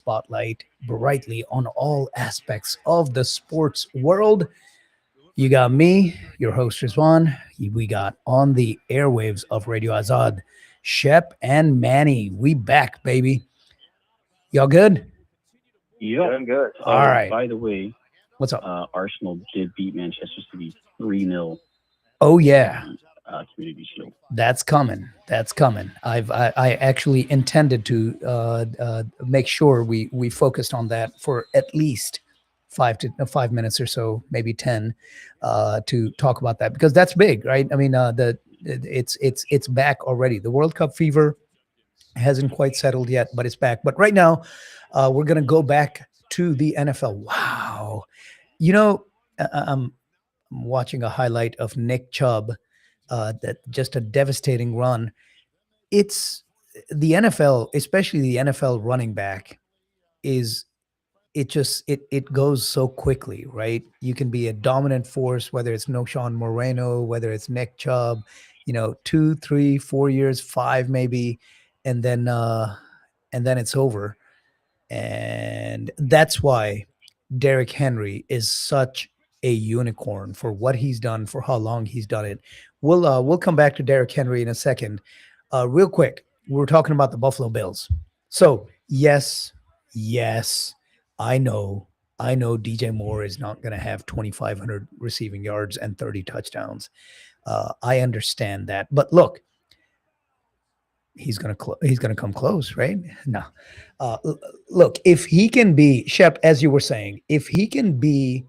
spotlight brightly on all aspects of the sports world. You got me, your host Rizwan. We got on the airwaves of Radio Azad, Shep and Manny. We back, baby. Y'all good? Yep. Doing good. All So, right. by the way, What's up? Arsenal did beat Manchester City 3-0 Oh in yeah, the Community Shield. that's coming. That's coming. I actually intended to make sure we focused on that for at least 5 minutes or so, maybe 10, to talk about that because that's big, right? I mean, it's back already. The World Cup fever hasn't quite settled yet, but it's back. But right now, we're gonna go back to the NFL. Wow, you know, I'm watching a highlight of Nick Chubb, that just a devastating run. It's the NFL, especially the NFL running back, is it goes so quickly, right? You can be a dominant force, whether it's No Sean Moreno, whether it's Nick Chubb, 2, 3, 4 years, five maybe, and then it's over. And that's why Derrick Henry is such a unicorn for what he's done, for how long he's done it. We'll come back to Derrick Henry in a second. Real quick, we're talking about the Buffalo Bills. So yes, I know, I know DJ Moore is not going to have 2,500 receiving yards and 30 touchdowns. I understand that, but look, he's gonna come close, right? No, look, if he can be Shep, as you were saying, if he can be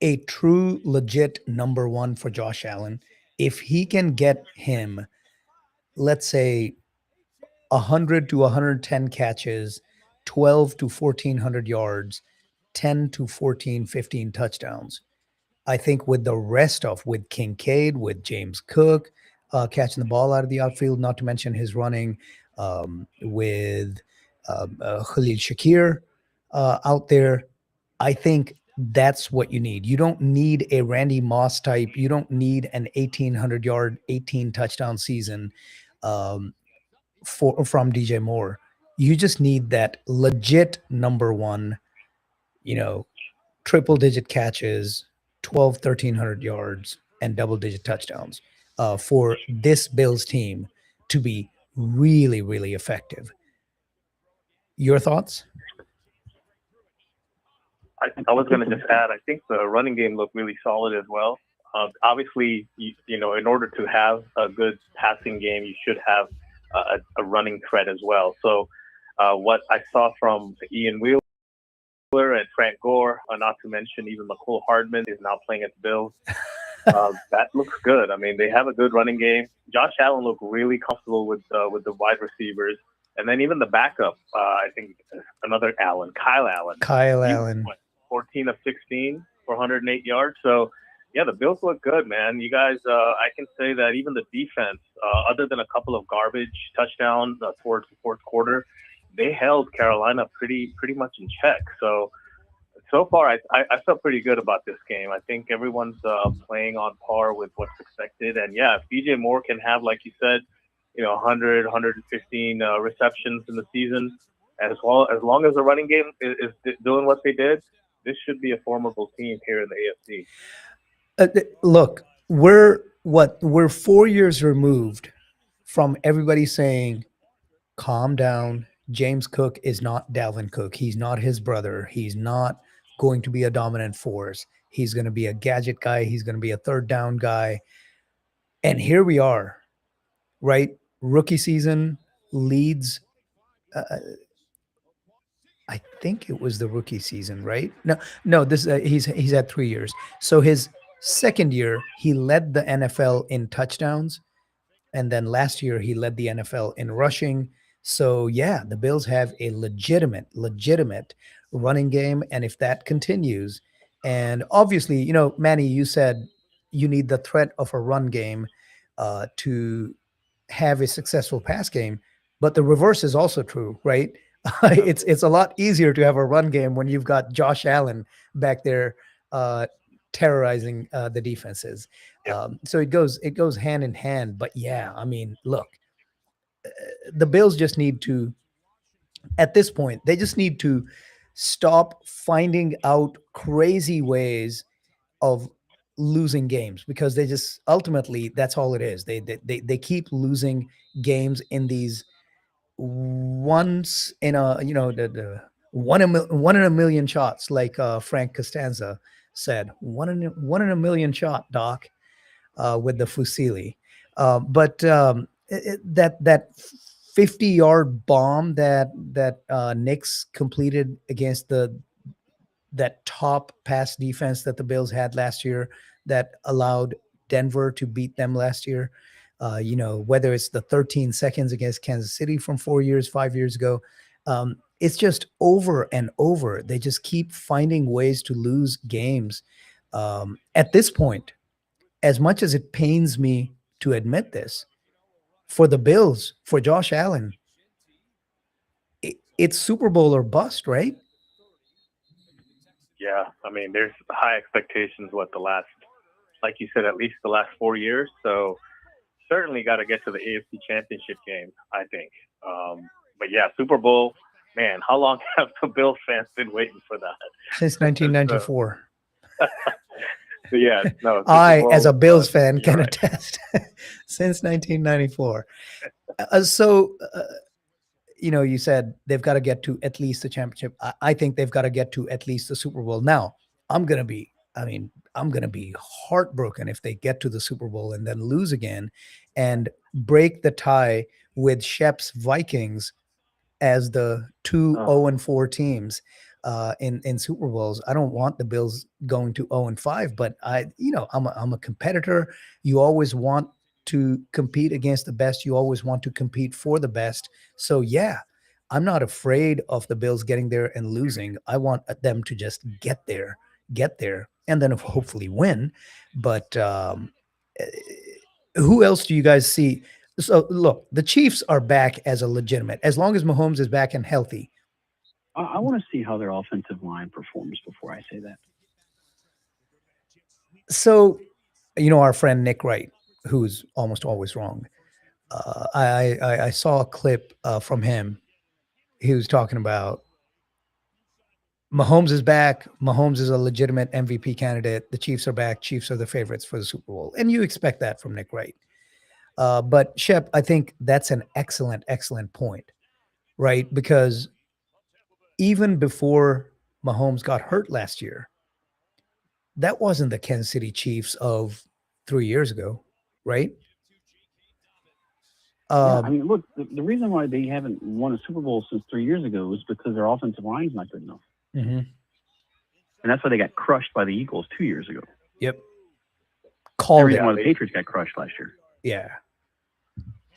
a true, legit number one for Josh Allen, if he can get him, let's say, 100 to 110 catches, 12 to 1,400 yards, 10 to 14, 15 touchdowns. I think with the rest of with Kincaid, with James Cook, catching the ball out of the outfield, not to mention his running, with Khalil Shakir out there. I think that's what you need. You don't need a Randy Moss type. You don't need an 1,800 yard, 18 touchdown season, from DJ Moore. You just need that legit number one, you know, triple digit catches, 12, 1,300 yards, and double digit touchdowns, for this Bills team to be really, really effective. Your thoughts? I was going to just add, I think the running game looked really solid as well. Obviously, in order to have a good passing game, you should have a running threat as well. So, what I saw from Ian Wheeler and Frank Gore, not to mention even McCole Hardman is now playing at the Bills. That looks good. I mean, they have a good running game. Josh Allen looked really comfortable with the wide receivers, and then even the backup. I think another Allen, Kyle Allen. Kyle He was Allen. what, 14 of 16 for 108 yards. So yeah, the Bills look good, man. You guys, I can say that even the defense, other than a couple of garbage touchdowns towards the fourth quarter, they held Carolina pretty much in check. So far, I felt pretty good about this game. I think everyone's playing on par with what's expected. And yeah, if DJ Moore can have, like you said, 100, 115 receptions in the season, as long as the running game is doing what they did, this should be a formidable team here in the AFC. Look, we're 4 years removed from everybody saying, calm down. James Cook is not Dalvin Cook. He's not his brother. He's not going to be a dominant force. He's going to be a gadget guy. He's going to be a third down guy. And here we are, right? Rookie season leads. Uh, I think it was the rookie season, right? No, no. This he's had 3 years. So his second year, he led the NFL in touchdowns, and then last year he led the NFL in rushing. So yeah, the Bills have a legitimate running game, and if that continues, and obviously, Manny, you said you need the threat of a run game, to have a successful pass game, but the reverse is also true, right? It's a lot easier to have a run game when you've got Josh Allen back there, uh, terrorizing the defenses. Yep. So it goes hand in hand. But yeah, I mean, look, the Bills just need to At this point, they just need to stop finding out crazy ways of losing games, because they just ultimately, that's all it is. They keep losing games in these once in a, the one in a million shots, like Frank Costanza said, one in a million shot, Doc, with the Fusilli. But that 50-yard bomb that Knicks completed against that top pass defense that the Bills had last year, that allowed Denver to beat them last year. Whether it's the 13 seconds against Kansas City from 5 years ago, it's just over and over. They just keep finding ways to lose games. At this point, as much as it pains me to admit this, for the Bills, for Josh Allen, it's Super Bowl or bust, right? Yeah, I mean, there's high expectations. Like you said, at least the last 4 years. So certainly got to get to the AFC Championship game, I think. But yeah, Super Bowl, man, how long have the Bills fans been waiting for that? Since 1994. So yeah, no. Super I, Bowl, as a Bills fan, you're can right. attest. Since 1994. You said they've got to get to at least the championship. I think they've got to get to at least the Super Bowl. Now, I'm going to be heartbroken if they get to the Super Bowl and then lose again and break the tie with Shep's Vikings as the 2-0-4 teams in Super Bowls. I don't want the Bills going to 0-5, but I'm a competitor. You always want to compete against the best. You always want to compete for the best. So yeah, I'm not afraid of the Bills getting there and losing. I want them to just get there, and then hopefully win. But who else do you guys see? So look, the Chiefs are back as a legitimate, as long as Mahomes is back and healthy. I want to see how their offensive line performs before I say that. So, our friend Nick Wright, who's almost always wrong. I saw a clip from him. He was talking about Mahomes is back. Mahomes is a legitimate MVP candidate. The Chiefs are back. Chiefs are the favorites for the Super Bowl. And you expect that from Nick Wright. But Shep, I think that's an excellent, excellent point, right? Because even before Mahomes got hurt last year, that wasn't the Kansas City Chiefs of 3 years ago, right? Yeah, I mean, look, the reason why they haven't won a Super Bowl since 3 years ago is because their offensive line is not good enough. Mm-hmm. And that's why they got crushed by the Eagles 2 years ago. Yep. The Called reason it. why the Patriots got crushed last year. Yeah.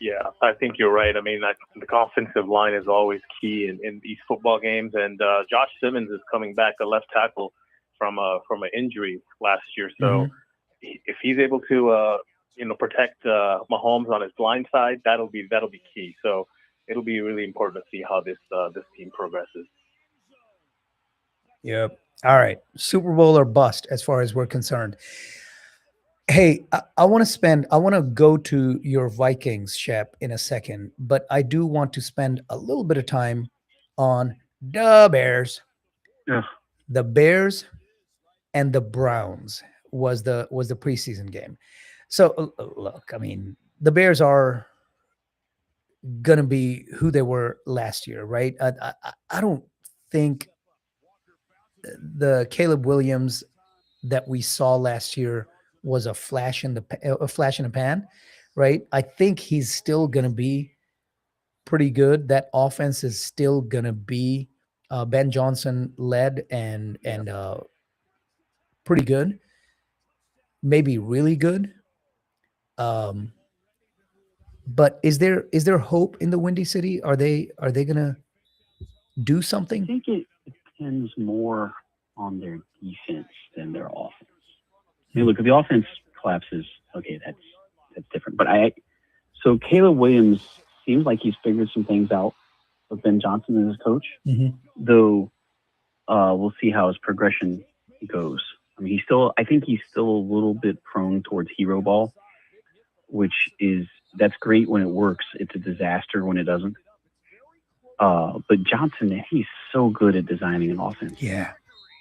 Yeah, I think you're right. I mean, the offensive line is always key in these football games. And Josh Simmons is coming back, a left tackle, from an injury last year. So if he's able to protect Mahomes on his blind side, that'll be key. So it'll be really important to see how this team progresses. Yep. All right. Super Bowl or bust, as far as we're concerned. Hey, I want to go to your Vikings, Shep, in a second, but I do want to spend a little bit of time on the Bears. Yeah. The Bears and the Browns was the preseason game. So look, I mean, the Bears are going to be who they were last year, right? I don't think the Caleb Williams that we saw last year was a flash in the pan, right? I think he's still going to be pretty good. That offense is still going to be Ben Johnson led and pretty good, maybe really good. But is there hope in the Windy City? Are they going to do I something? think it depends more on their defense than their offense. I mean, look, if the offense collapses, okay, that's different. But so Caleb Williams seems like he's figured some things out with Ben Johnson as his coach. Mm-hmm. Though we'll see how his progression goes. I mean, I think he's still a little bit prone towards hero ball, that's great when it works. It's a disaster when it doesn't. But Johnson, he's so good at designing an offense. Yeah.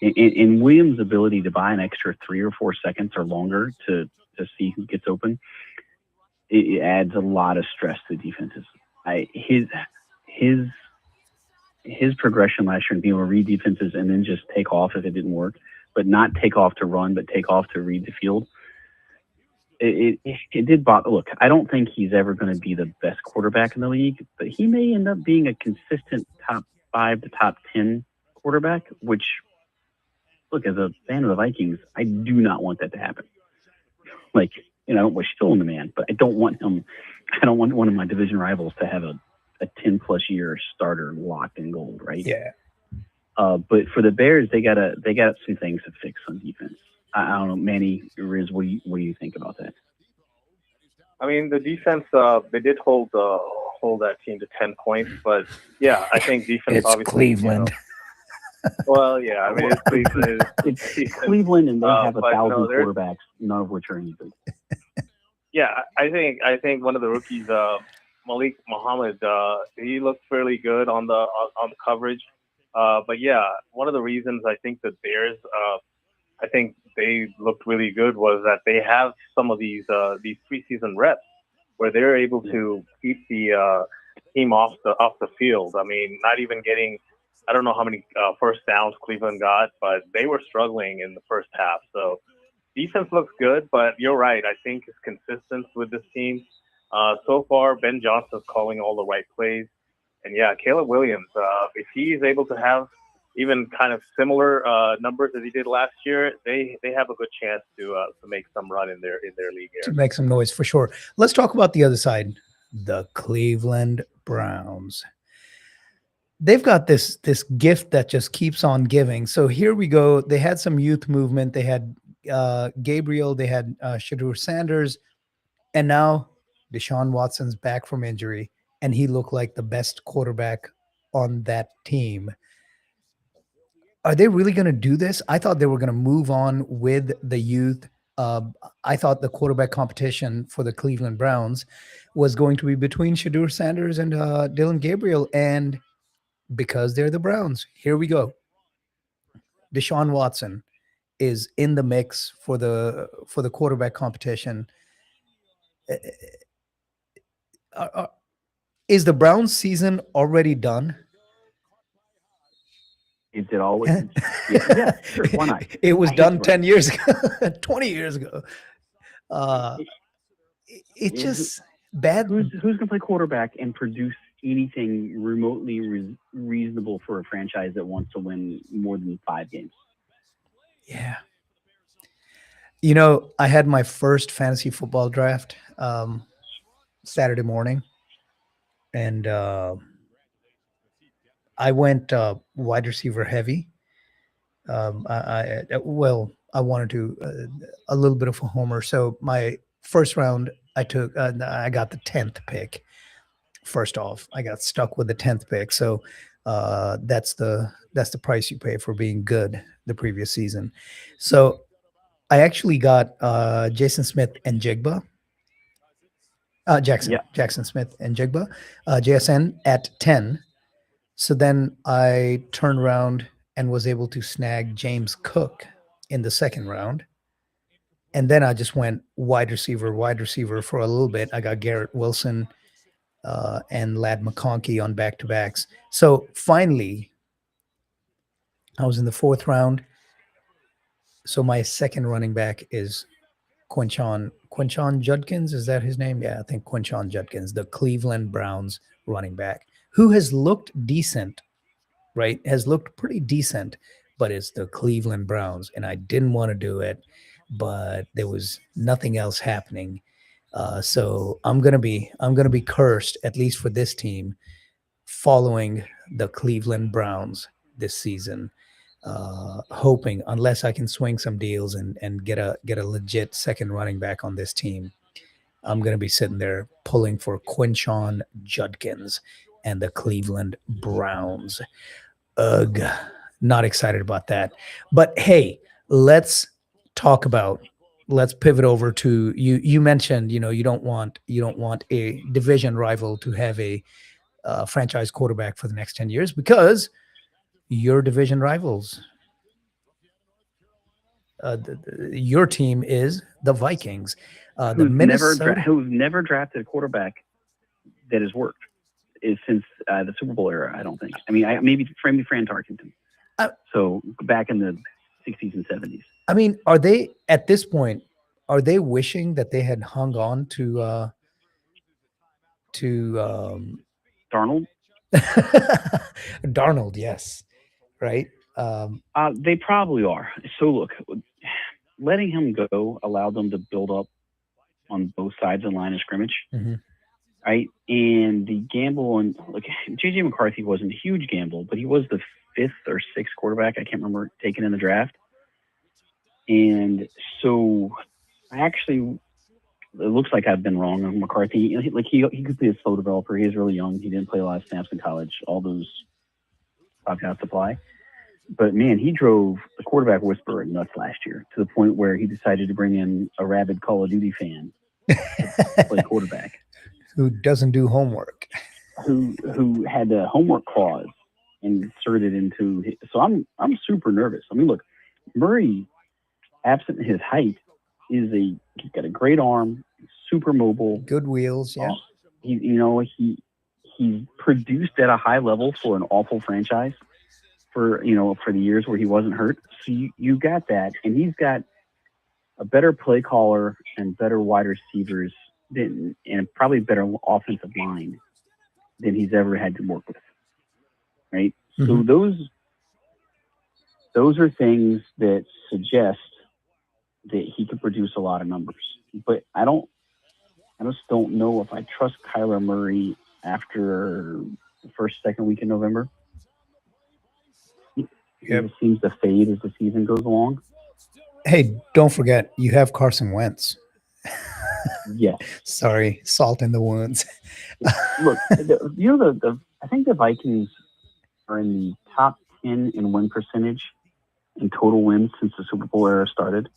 And Williams' ability to buy an extra 3 or 4 seconds or longer to see who gets open, it adds a lot of stress to defenses. His progression last year, being able to read defenses and then just take off if it didn't work, but not take off to run, but take off to read the field. It did bother. Look, I don't think he's ever going to be the best quarterback in the league, but he may end up being a consistent top 5 to top 10 quarterback, which, look, as a fan of the Vikings, I do not want that to happen. Like, I don't wish still in the man, but I don't want him. I don't want one of my division rivals to have a 10+ year starter locked in gold, right? Yeah. But for the Bears, they got some things to fix on defense. I don't know, Manny, Riz, what do you think about that? I mean, the defense, they did hold that team to 10 points, but yeah, I think defense. It's obviously, Cleveland. Well, yeah, I mean, it's Cleveland. It's Cleveland, and they have 1,000 no, quarterbacks, none of which are any good. Yeah, I think one of the rookies, Malik Muhammad, he looked fairly good on the coverage. But yeah, one of the reasons I think the Bears, I think they looked really good was that they have some of these preseason reps where they're able to keep the team off the field. I mean, not even getting, I don't know how many first downs Cleveland got, but they were struggling in the first half. So defense looks good, but you're right. I think it's consistent with this team. So far, Ben Johnson's calling all the right plays. And yeah, Caleb Williams, if he is able to have even kind of similar numbers as he did last year, they have a good chance to make some run in their league here. To make some noise for sure. Let's talk about the other side, the Cleveland Browns. They've got this gift that just keeps on giving. So here we go. They had some youth movement. They had Gabriel. They had Shedeur Sanders. And now Deshaun Watson's back from injury, and he looked like the best quarterback on that team. Are they really going to do this? I thought they were going to move on with the youth. I thought the quarterback competition for the Cleveland Browns was going to be between Shedeur Sanders and Dylan Gabriel. And because they're the Browns, here we go. Deshaun Watson is in the mix for the quarterback competition. Is the Browns season already done? Is it always? Yeah, sure. Why not? It was done 10 years ago, 20 years ago. It's just bad. Who's going to play quarterback and produce anything remotely reasonable for a franchise that wants to win more than 5 games? Yeah. I had my first fantasy football draft Saturday morning, and I went wide receiver heavy. I wanted to a little bit of a homer. So my first round, I got the 10th pick. First off, I got stuck with the 10th pick. So that's the price you pay for being good the previous season. So I actually got Jackson Smith and Jigba. Jackson Smith and Jigba, JSN at 10. So then I turned around and was able to snag James Cook in the second round. And then I just went wide receiver for a little bit. I got Garrett Wilson and Ladd McConkey on back-to-backs. So finally, I was in the 4th round. So my second running back is Quinshon Judkins. Is that his name? Yeah, I think Quinshon Judkins, the Cleveland Browns running back, who has looked decent, right? Has looked pretty decent, but it's the Cleveland Browns. And I didn't want to do it, but there was nothing else happening. So I'm gonna be cursed, at least for this team, following the Cleveland Browns this season. Hoping, unless I can swing some deals and get a legit second running back on this team, I'm going to be sitting there pulling for Quinshon Judkins and the Cleveland Browns. Ugh, not excited about that. But hey, let's pivot over to you. You mentioned, you don't want a division rival to have a franchise quarterback for the next 10 years because your division rivals. Your team is the Vikings. The Minnesota, who've never drafted a quarterback that has worked is since the Super Bowl era. I don't think. I mean, maybe Fran Tarkenton. So back in the 60s and 70s. I mean, are they at this point? Are they wishing that they had hung on to Darnold? Darnold? Yes, right. They probably are. So look, letting him go allowed them to build up on both sides of the line of scrimmage, right? And the gamble, and look, J.J. McCarthy wasn't a huge gamble, but he was the 5th or 6th quarterback, I can't remember, taken in the draft. And so it looks like I've been wrong on McCarthy. Like he could be a slow developer. He is really young. He didn't play a lot of snaps in college. All those probably have to apply. But man, he drove the quarterback whisperer nuts last year to the point where he decided to bring in a rabid Call of Duty fan to play quarterback. Who doesn't do homework. Who had the homework clause inserted into his, so I'm super nervous. I mean, look, Murray, absent his height, he's got a great arm, super mobile, good wheels. Yeah, he's produced at a high level for an awful franchise for the years where he wasn't hurt. So you got that, and he's got a better play caller and better wide receivers and probably better offensive line than he's ever had to work with. Right. So those are things that suggest that he could produce a lot of numbers. But I just don't know if I trust Kyler Murray after the first, second week in November. It seems to fade as the season goes along. Hey, don't forget, you have Carson Wentz. Yes. Sorry, salt in the wounds. Look, I think the Vikings are in the top 10 in win percentage in total wins since the Super Bowl era started.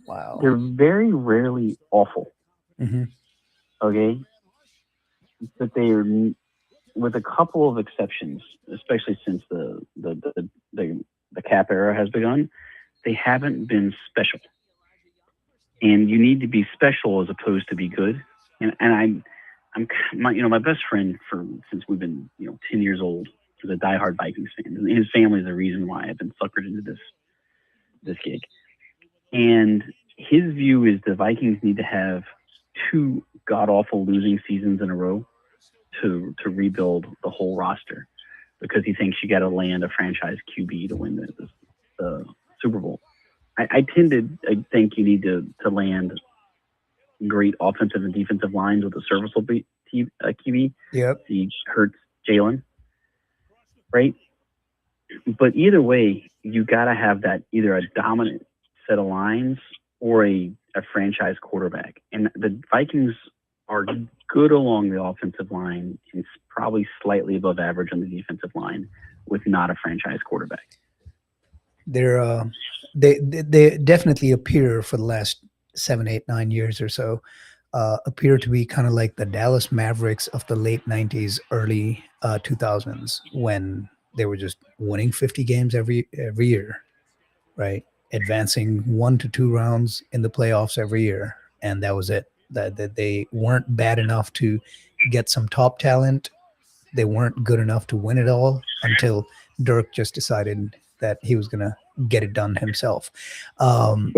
Wow. They're very rarely awful. Okay? But they are, with a couple of exceptions, especially since the cap era has begun, they haven't been special. And you need to be special as opposed to be good. And my best friend since we've been 10 years old is a diehard Vikings fan. And his family is the reason why I've been suckered into this gig. And his view is the Vikings need to have 2 god-awful losing seasons in a row to rebuild the whole roster, because he thinks you got to land a franchise QB to win the Super Bowl. I tend to think you need to land great offensive and defensive lines with a serviceable QB. Yep. He hurts Jalen, right? But either way, you got to have that either a dominant set of lines or a franchise quarterback. And the Vikings are good along the offensive line and probably slightly above average on the defensive line with not a franchise quarterback. They definitely appear for the last 7, 8, 9 years or so, appear to be kind of like the Dallas Mavericks of the late 90s, early 2000s, when they were just winning 50 games every year, right? Advancing 1 to 2 rounds in the playoffs every year, and that was it. That they weren't bad enough to get some top talent. They weren't good enough to win it all until Dirk just decided that he was going to get it done himself. One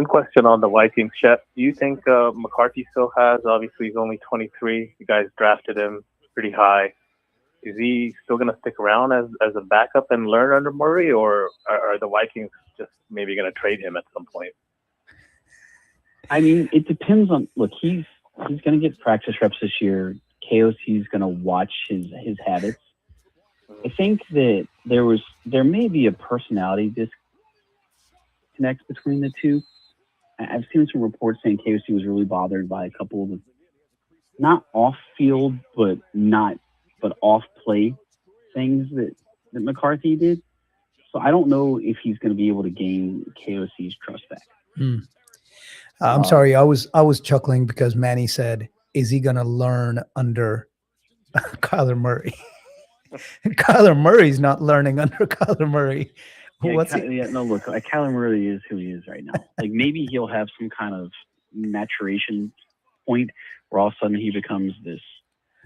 question on the Vikings, Chef. Do you think McCarthy still has, obviously he's only 23. You guys drafted him pretty high. Is he still going to stick around as a backup and learn under Murray, or are the Vikings just maybe going to trade him at some point? I mean, it depends on, look, he's going to get practice reps this year. KOC's going to watch his habits. I think that there may be a personality disconnect between the two. I've seen some reports saying KOC was really bothered by a couple of the, not off-field, but off-play things that McCarthy did. So I don't know if he's going to be able to gain KOC's trust back. I'm sorry, I was chuckling because Manny said, "Is he going to learn under Kyler Murray. Kyler Murray's not learning under Kyler Murray. Yeah, What's he? yeah, no, look, Kyler Murray is who he is right now. Like maybe he'll have some kind of maturation point where all of a sudden he becomes this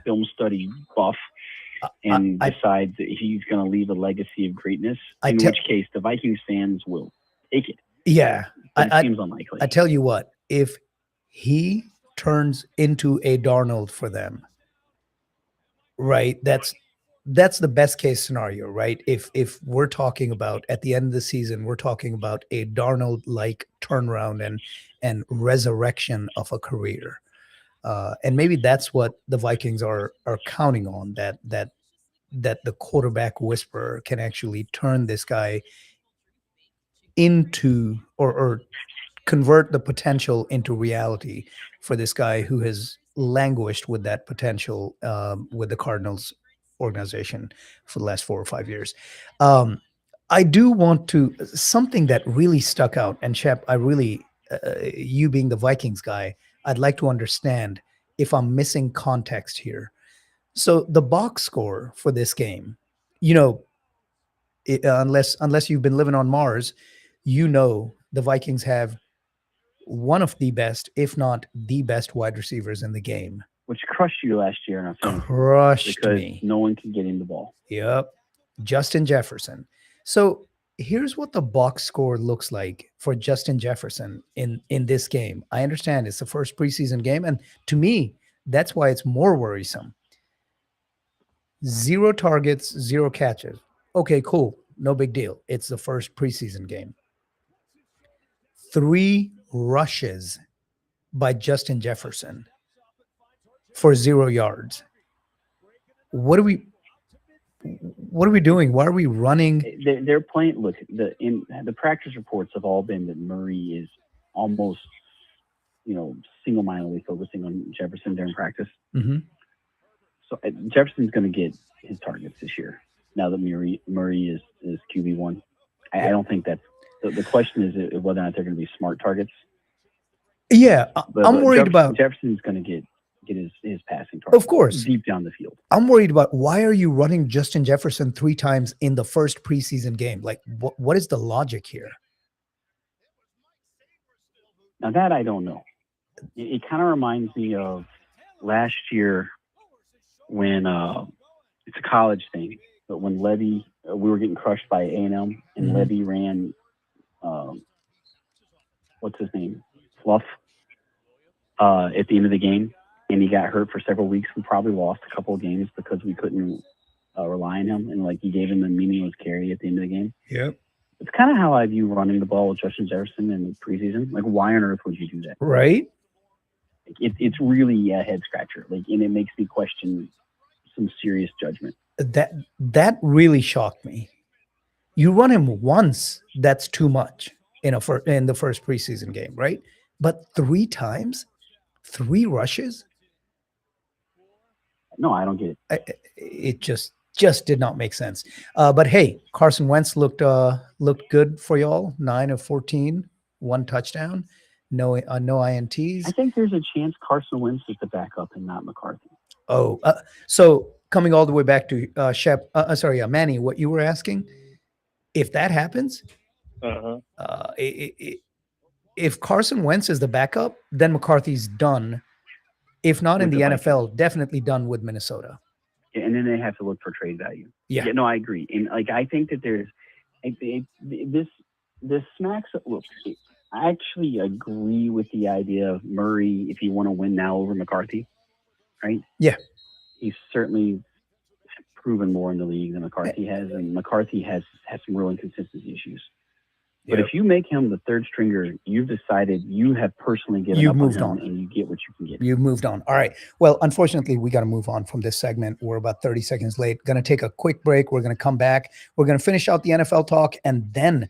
film study buff and decides that he's going to leave a legacy of greatness. In which case, the Vikings fans will take it. Yeah, but it seems unlikely. I tell you what, if he turns into a Darnold for them, right? That's the best case scenario, right? If we're talking about at the end of the season, we're talking about a Darnold-like turnaround and resurrection of a career, and maybe that's what the Vikings are counting on, that the quarterback whisperer can actually turn this guy into or convert the potential into reality for this guy who has languished with that potential with the Cardinals organization for the last 4 or 5 years. I do want to, something that really stuck out, and Shep, I really, you being the Vikings guy, I'd like to understand if I'm missing context here. So the box score for this game, unless you've been living on Mars, the Vikings have one of the best, if not the best, wide receivers in the game. Which crushed you last year in our fantasy. Crushed because me. No one can get him the ball. Yep. Justin Jefferson. So here's what the box score looks like for Justin Jefferson in this game. I understand it's the first preseason game, and to me, that's why it's more worrisome. 0 targets, 0 catches. Okay, cool. No big deal. It's the first preseason game. 3 rushes by Justin Jefferson for 0 yards. What are we doing? Why are we running? They're playing. Look, the practice reports have all been that Murray is almost, single-mindedly focusing on Jefferson during practice. Mm-hmm. So Jefferson's going to get his targets this year. Now that Murray is QB1, I don't think that's the question. Is whether or not they're going to be smart targets. Yeah, I'm worried about Jefferson's going to get his passing target. Of course, deep down the field. I'm worried about why are you running Justin Jefferson 3 times in the first preseason game? Like, what is the logic here? Now that I don't know. It kind of reminds me of last year when it's a college thing, but when Levy, we were getting crushed by A&M, and Levy ran, what's his name, Fluff, at the end of the game. And he got hurt for several weeks. We probably lost a couple of games because we couldn't rely on him. And, he gave him a meaningless carry at the end of the game. Yep. It's kind of how I view running the ball with Justin Jefferson in the preseason. Why on earth would you do that? Right. It's really a head-scratcher. And it makes me question some serious judgment. That really shocked me. You run him once, that's too much in the first preseason game, right? But 3 times? 3 rushes? No, I don't get it. It just did not make sense. But hey, Carson Wentz looked good for y'all. 9 of 14, 1 touchdown, no INTs. I think there's a chance Carson Wentz is the backup and not McCarthy. Oh, so coming all the way back to Manny, what you were asking, if that happens, if Carson Wentz is the backup, then McCarthy's done. If not in the NFL, definitely done with Minnesota. Yeah, and then they have to look for trade value. Yeah. No, I agree. And I think that there's this smacks. Look, I actually agree with the idea of Murray if you want to win now over McCarthy, right? Yeah. He's certainly proven more in the league than McCarthy has, and McCarthy has some real inconsistency issues. But if you make him the third stringer, you've decided you have personally given up on him, and you get what you can get. You've moved on. All right. Well, unfortunately, we got to move on from this segment. We're about 30 seconds late. Going to take a quick break. We're going to come back. We're going to finish out the NFL talk, and then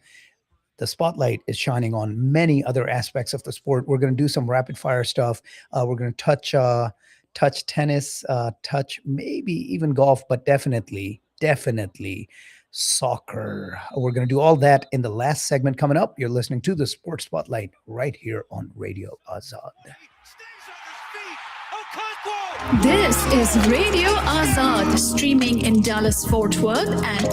the spotlight is shining on many other aspects of the sport. We're going to do some rapid fire stuff. We're going to touch tennis, touch maybe even golf, but definitely soccer. We're going to do all that in the last segment coming up. You're listening to the Sports Spotlight right here on Radio Azad. This is Radio Azad, streaming in Dallas, Fort Worth, and